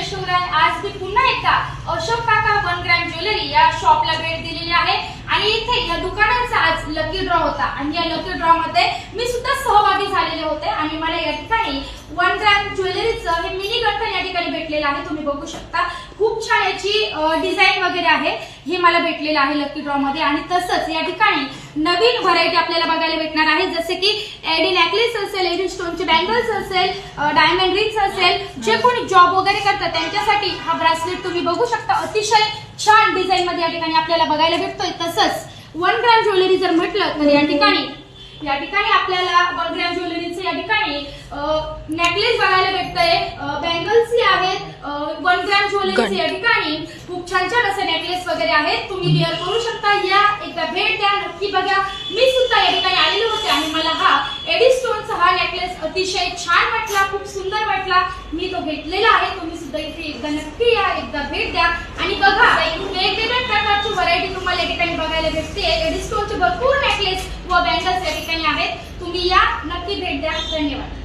शिवराय. आज मी पुन्हा एकदा अशोक काका 1 ग्रॅम ज्वेलरी या शॉपला भेट दिलेली आहे आणि इथे या दुकानाचा आज लकी ड्रॉ होता आणि या लकी ड्रॉ मध्ये मी सुद्धा सहभागी झालेले होते आणि मला या ठिकाणी 1 ग्रॅम ज्वेलरीचं हे मिनी गंठन या ठिकाणी भेटलेलं आहे. तुम्ही बघू शकता खूप छान याची डिझाइन वगैरे आहे. हे मला भेटलेलं आहे लकी ड्रॉ मध्ये आणि तसंच या ठिकाणी नवीन व्हरायटी आपल्याला बघायला भेटणार आहे, जसे की एडी नेकलेस असेल, एडी स्टोनचे बँगल्स असेल, डायमंड रिंग्स असेल. जे कोणी जॉब वगैरे करतात त्यांच्यासाठी हा ब्रासलेट तुम्ही बघू शकता अतिशय छान डिझाइन मध्ये या ठिकाणी आपल्याला बघायला भेटतोय. तसंच 1 ग्रॅम ज्वेलरी जर म्हटलं तर या ठिकाणी आपल्याला 1 ग्रॅम ज्वेलरीचे या ठिकाणी नेकलेस बघायला भेटतंय, बँगल्स आहेत. 1 ग्रॅम ज्वेलरीचे या ठिकाणी खूप छान छान असे नेकलेस वगैरे आहेत. तुम्ही वेअर करू शकता. या एकदा भेट द्या, नक्की बघा. मी सुद्धा या ठिकाणी आलेले होते आणि मला हा एडी स्टोनचा हा नेकलेस अतिशय छान वाटला, खूप सुंदर वाटला. मी तो घेतलेला आहे. तुम्ही सुद्धा इथे एकदा नक्की या, एकदा भेट द्या आणि बघा. वेगवेगळ्या प्रकारची व्हरायटी तुम्हाला या ठिकाणी बघायला भेटते. एडी स्टोनचे भरपूर नेकलेस व बँगल्स या ठिकाणी आहेत. तुम्ही या, नक्की भेट द्या. धन्यवाद.